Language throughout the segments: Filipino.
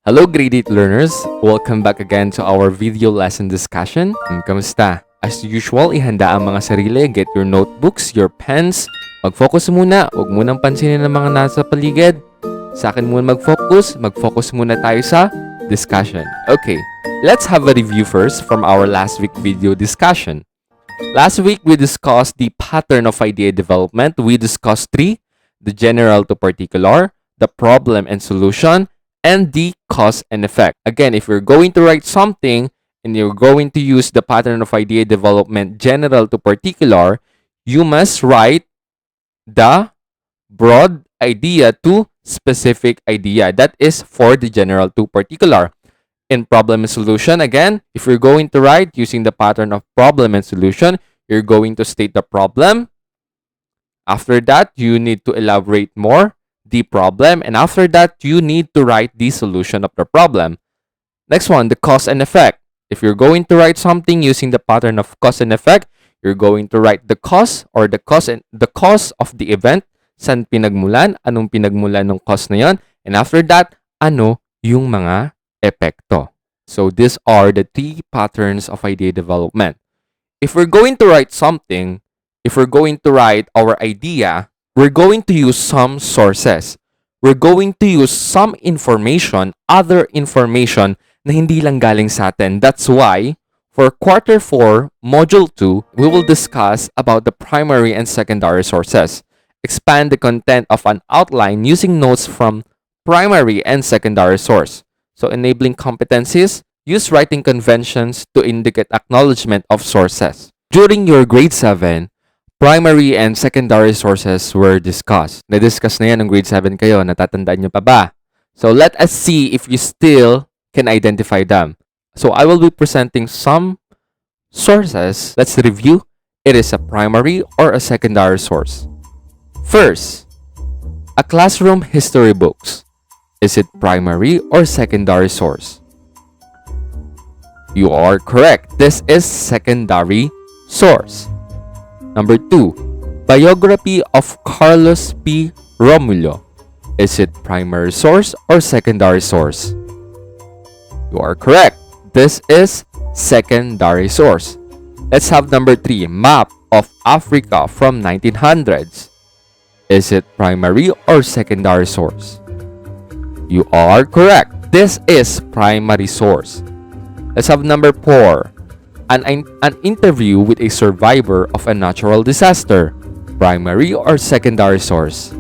Hello grade 8 learners! Welcome back again to our video lesson discussion. Kamusta? As usual, ihanda ang mga sarili, get your notebooks, your pens. Mag-focus muna, huwag munang pansinin ang mga nasa paligid. Sa akin muna mag-focus muna tayo sa discussion. Okay, let's have a review first from our last week video discussion. Last week, we discussed the pattern of idea development. We discussed three: the general to particular, the problem and solution, and the cause and effect. Again, if you're going to write something and you're going to use the pattern of idea development general to particular, you must write the broad idea to specific idea. That is for the general to particular. In problem and solution, again, if you're going to write using the pattern of problem and solution, you're going to state the problem. After that, you need to elaborate more the problem, and after that, you need to write the solution of the problem. Next one, the cause and effect. If you're going to write something using the pattern of cause and effect, you're going to write the cause or the cause of the event. Saan pinagmulan? Anong pinagmulan ng cause na yon? And after that, ano yung mga epekto? So these are the three patterns of idea development. If we're going to write something, if we're going to write our idea, we're going to use some sources. We're going to use some information, other information na hindi lang galing sa atin. That's why, for Quarter 4, Module 2, we will discuss about the primary and secondary sources. Expand the content of an outline using notes from primary and secondary source. So, enabling competencies, use writing conventions to indicate acknowledgement of sources. During your grade 7, primary and secondary sources were discussed. Na-discuss na yan ng grade 7 kayo. Natatandaan nyo pa ba? So, let us see if you still can identify them. So, I will be presenting some sources. Let's review. It is a primary or a secondary source. First, a classroom history books. Is it primary or secondary source? You are correct. This is secondary source. Number 2, biography of Carlos P. Romulo. Is it primary source or secondary source? You are correct. This is secondary source. Let's have number 3, map of Africa from 1900s. Is it primary or secondary source? You are correct. This is primary source. Let's have number 4, an interview with a survivor of a natural disaster. Primary or secondary source?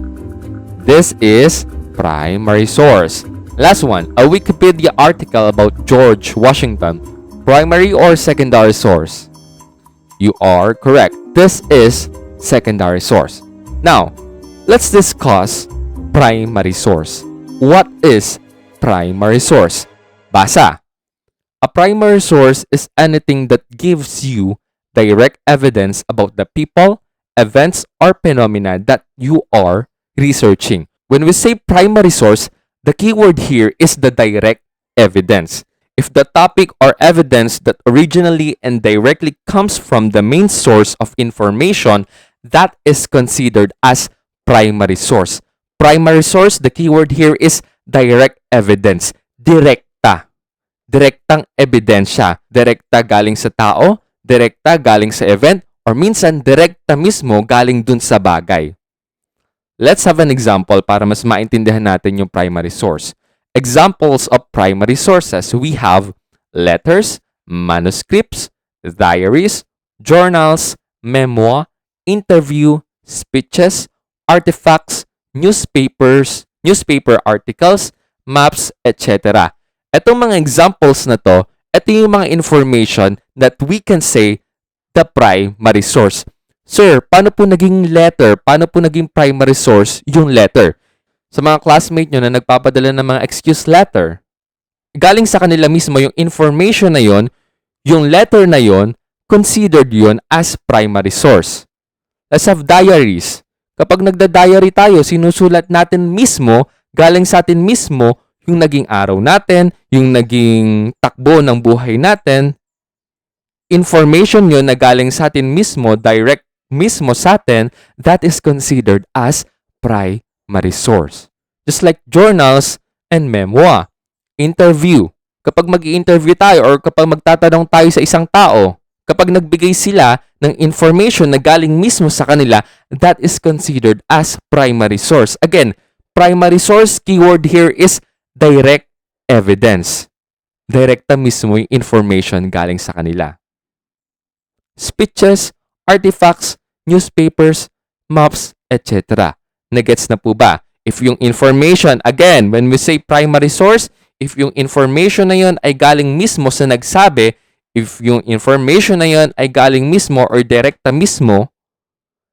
This is primary source. Last one, a Wikipedia article about George Washington. Primary or secondary source? You are correct. This is secondary source. Now, let's discuss primary source. What is primary source? Basa. A primary source is anything that gives you direct evidence about the people, events, or phenomena that you are researching. When we say primary source, the keyword here is the direct evidence. If the topic or evidence that originally and directly comes from the main source of information, that is considered as primary source. Primary source, the keyword here is direct evidence. Direkta. Direktang ebidensya. Direkta galing sa tao, direkta galing sa event, or minsan direkta mismo galing dun sa bagay. Let's have an example para mas maintindihan natin yung primary source. Examples of primary sources, we have letters, manuscripts, diaries, journals, memoir, interview, speeches, artifacts, newspaper articles, maps, etc. Itong mga examples na to, ito yung mga information that we can say the primary source. Sir, paano po naging letter? Paano po naging primary source yung letter? Sa mga classmate nyo na nagpapadala ng mga excuse letter, galing sa kanila mismo yung information na yon, yung letter na yon, considered yon as primary source. Let's have diaries. Kapag nagda-diary tayo, sinusulat natin mismo, galing sa atin mismo, yung naging araw natin, yung naging takbo ng buhay natin. Information yun na galing sa atin mismo, direct mismo sa atin, that is considered as primary source. Just like journals and memoir. Interview. Kapag mag-i-interview tayo or kapag magtatanong tayo sa isang tao, kapag nagbigay sila ng information na galing mismo sa kanila, that is considered as primary source. Again, primary source keyword here is direct evidence. Direkta mismo yung information galing sa kanila. Speeches, artifacts, newspapers, maps, etc. Nagets na po ba? If yung information, again, when we say primary source, if yung information na yun ay galing mismo sa nagsabi, if yung information na yun ay galing mismo or direkta mismo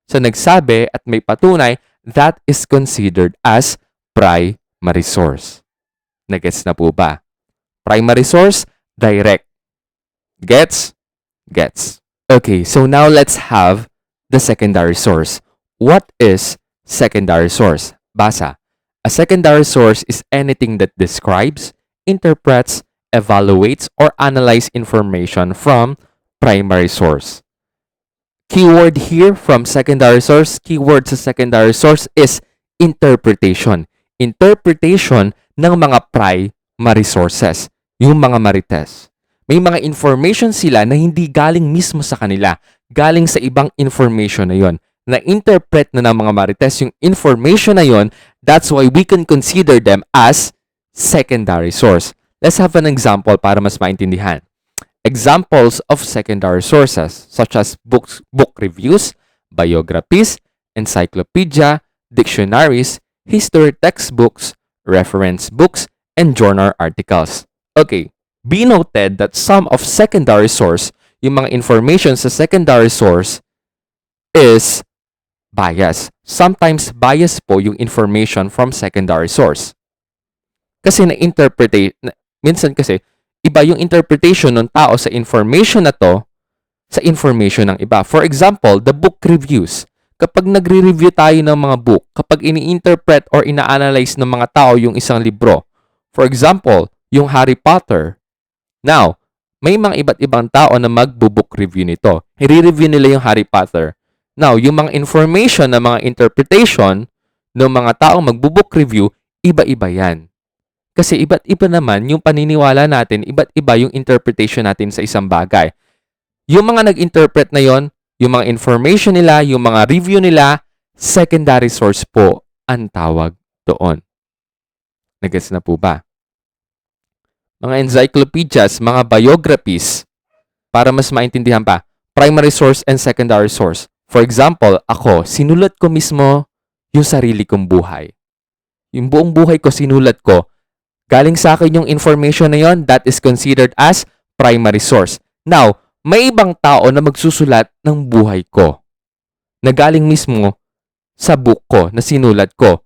sa nagsabi at may patunay, that is considered as primary source. Nagets na po ba? Primary source, direct. Gets? Gets. Okay, so now let's have the secondary source. What is secondary source? Basa. A secondary source is anything that describes, interprets, evaluates, or analyzes information from primary source. Keyword here from secondary source, keyword sa secondary source is interpretation. Interpretation ng mga primary sources, yung mga marites. May mga information sila na hindi galing mismo sa kanila, galing sa ibang information na yon. Na-interpret na ng mga marites yung information na yon, that's why we can consider them as secondary source. Let's have an example para mas maintindihan. Examples of secondary sources such as book reviews, biographies, encyclopedia, dictionaries, history textbooks, reference books, and journal articles. Okay, be noted that some of secondary source, yung mga information sa secondary source, is bias. Sometimes bias po yung information from secondary source. Kasi minsan kasi, iba yung interpretation ng tao sa information na to sa information ng iba. For example, the book reviews. Kapag nagre-review tayo ng mga book, kapag ini-interpret or ina-analyze ng mga tao yung isang libro, for example, yung Harry Potter. Now, may mga iba't ibang tao na magbo-book review nito. I-review nila yung Harry Potter. Now, yung mga information na mga interpretation ng mga taong magbo-book review, iba-iba yan. Kasi iba't iba naman yung paniniwala natin, iba't iba yung interpretation natin sa isang bagay. Yung mga nag-interpret na yon, yung mga information nila, yung mga review nila, secondary source po ang tawag doon. Nagets na po ba? Mga encyclopedias, mga biographies, para mas maintindihan pa, primary source and secondary source. For example, ako, sinulat ko mismo yung sarili kong buhay. Yung buong buhay ko, sinulat ko. Galing sa akin yung information na yon, that is considered as primary source. Now, may ibang tao na magsusulat ng buhay ko na galing mismo sa book ko na sinulat ko.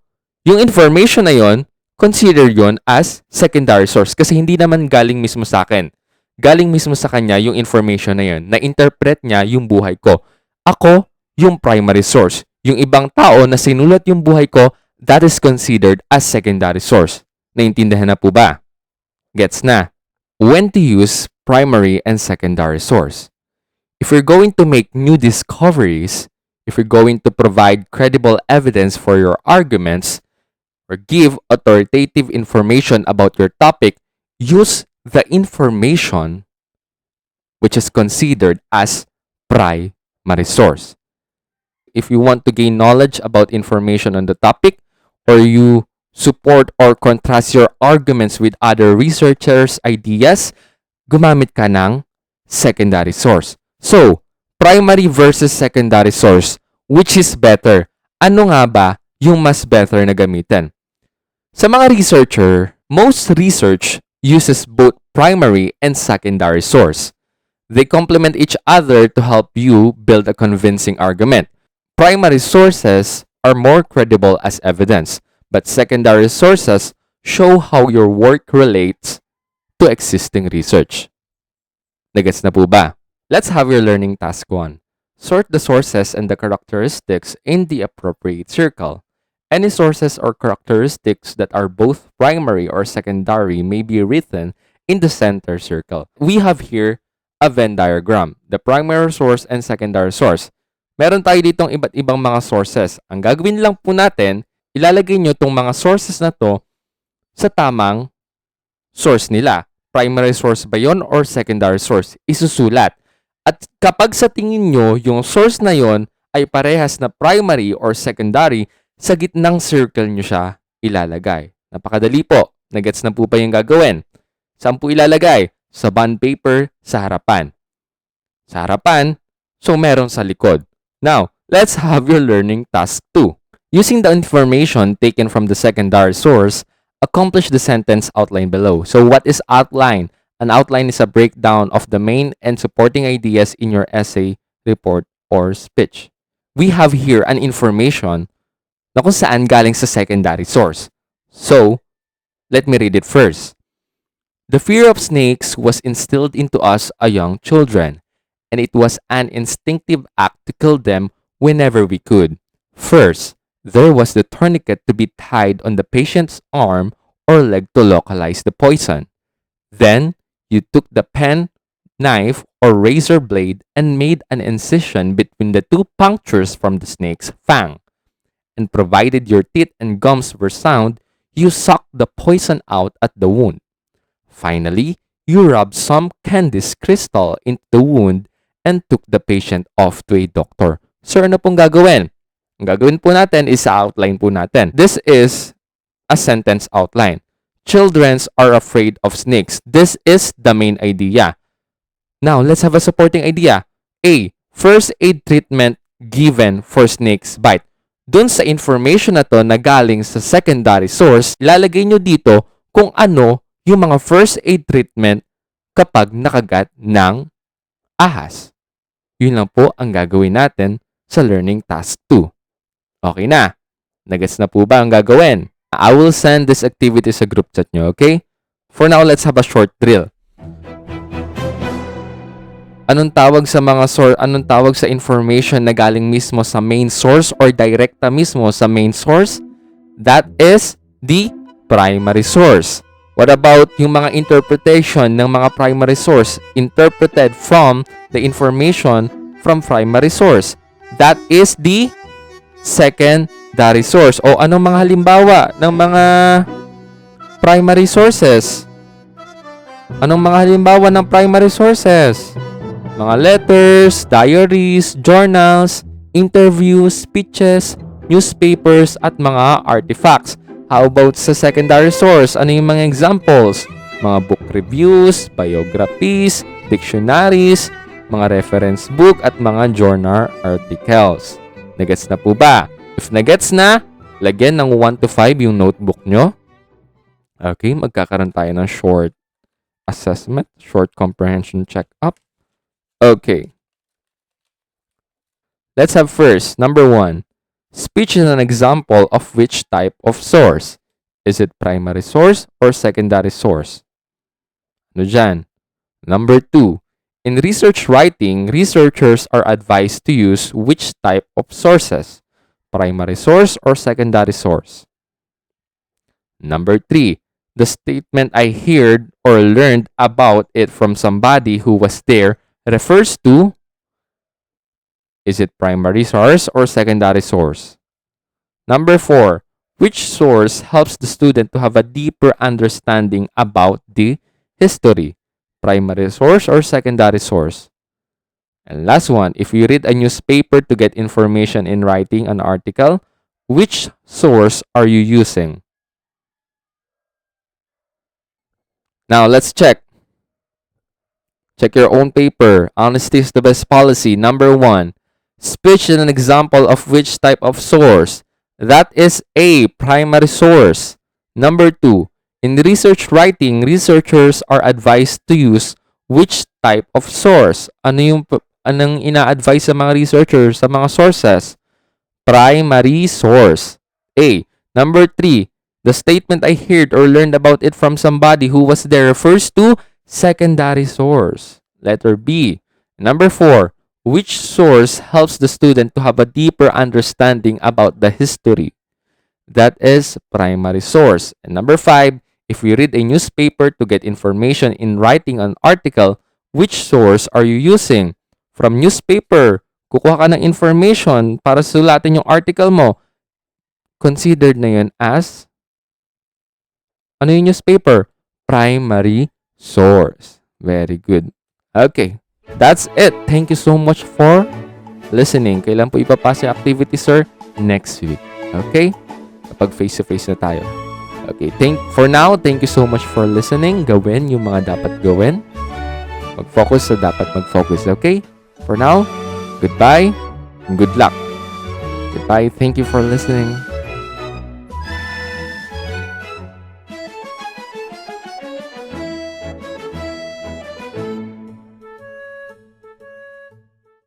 Yung information na yon, consider yon as secondary source kasi hindi naman galing mismo sa akin. Galing mismo sa kanya yung information na yon. Na-interpret niya yung buhay ko. Ako, yung primary source. Yung ibang tao na sinulat yung buhay ko, that is considered as secondary source. Naintindihan na po ba? Gets na? When to use primary and secondary source? If you're going to make new discoveries, if you're going to provide credible evidence for your arguments, or give authoritative information about your topic, use the information which is considered as primary source. If you want to gain knowledge about information on the topic, or you support or contrast your arguments with other researchers' ideas, gumamit ka ng secondary source. So, primary versus secondary source, which is better? Ano nga ba yung mas better na gamitin? Sa mga researcher, most research uses both primary and secondary source. They complement each other to help you build a convincing argument. Primary sources are more credible as evidence, but secondary sources show how your work relates to existing research. Nagets na po ba? Let's have your learning task 1. Sort the sources and the characteristics in the appropriate circle. Any sources or characteristics that are both primary or secondary may be written in the center circle. We have here a Venn diagram, the primary source and secondary source. Meron tayo ditong iba't ibang mga sources. Ang gagawin lang po natin, ilalagay nyo itong mga sources na to sa tamang source nila. Primary source ba yon or secondary source? Isusulat. At kapag sa tingin nyo, yung source na yon ay parehas na primary or secondary, sa gitnang circle nyo siya ilalagay. Napakadali po. Nagets na po ba yung gagawin? Saan po ilalagay? Sa bond paper, sa harapan. Sa harapan, so meron sa likod. Now, let's have your learning task 2. Using the information taken from the secondary source, accomplish the sentence outlined below. So what is outline? An outline is a breakdown of the main and supporting ideas in your essay, report, or speech. We have here an information na kung saan galing sa secondary source. So, let me read it first. The fear of snakes was instilled into us as young children, and it was an instinctive act to kill them whenever we could. First, there was the tourniquet to be tied on the patient's arm or leg to localize the poison. Then, you took the pen, knife, or razor blade and made an incision between the two punctures from the snake's fang. And provided your teeth and gums were sound, you sucked the poison out at the wound. Finally, you rubbed some Candice crystal into the wound and took the patient off to a doctor. Sir, ano pong gagawin? Ang gagawin po natin is sa outline po natin. This is a sentence outline. Children are afraid of snakes. This is the main idea. Now, let's have a supporting idea. A. First aid treatment given for snake's bite. Doon sa information na to na galing sa secondary source, ilalagay nyo dito kung ano yung mga first aid treatment kapag nakagat ng ahas. Yun lang po ang gagawin natin sa learning task 2. Okay na. Nagets na po ba ang gagawin? I will send this activity sa group chat nyo, okay? For now, let's have a short drill. Anong tawag sa information na galing mismo sa main source or direkta mismo sa main source? That is the primary source. What about yung mga interpretation ng mga primary source interpreted from the information from primary source? That is the secondary source. O anong mga halimbawa ng mga primary sources? Anong mga halimbawa ng primary sources? Mga letters, diaries, journals, interviews, speeches, newspapers, at mga artifacts. How about sa secondary source? Ano yung mga examples? Mga book reviews, biographies, dictionaries, mga reference book, at mga journal articles. Nagets na po ba? If nagets na, lagyan ng 1 to 5 yung notebook nyo. Okay, magkakaroon tayo ng short assessment, short comprehension check-up. Okay. Let's have first, number 1. Speech is an example of which type of source? Is it primary source or secondary source? Ano dyan? Number 2. In research writing, researchers are advised to use which type of sources? Primary source or secondary source? Number 3. The statement I heard or learned about it from somebody who was there refers to, is it primary source or secondary source? Number 4. Which source helps the student to have a deeper understanding about the history? Primary source or secondary source? And last one, if you read a newspaper to get information in writing an article, which source are you using? Now, let's check. Check your own paper. Honesty is the best policy. Number 1. Speech is an example of which type of source? That is A. Primary source. Number 2. In research writing, researchers are advised to use which type of source? Anong ina-advise sa mga researchers sa mga sources? Primary source. A. Number 3. The statement I heard or learned about it from somebody who was there refers to secondary source. Letter B. Number 4. Which source helps the student to have a deeper understanding about the history? That is primary source. And number 5. If we read a newspaper to get information in writing an article, which source are you using? From newspaper, kukuha ka ng information para sulatin yung article mo. Considered na yun as, ano yung newspaper? primary source. Very good. Okay. That's it. Thank you so much for listening. Kailan po ipapasa yung activity, sir? Next week. Okay? Kapag face-to-face na tayo. Okay. For now, thank you so much for listening. Gawin yung mga dapat gawin. Mag-focus sa dapat mag-focus. Okay? For now, goodbye and good luck. Goodbye. Thank you for listening.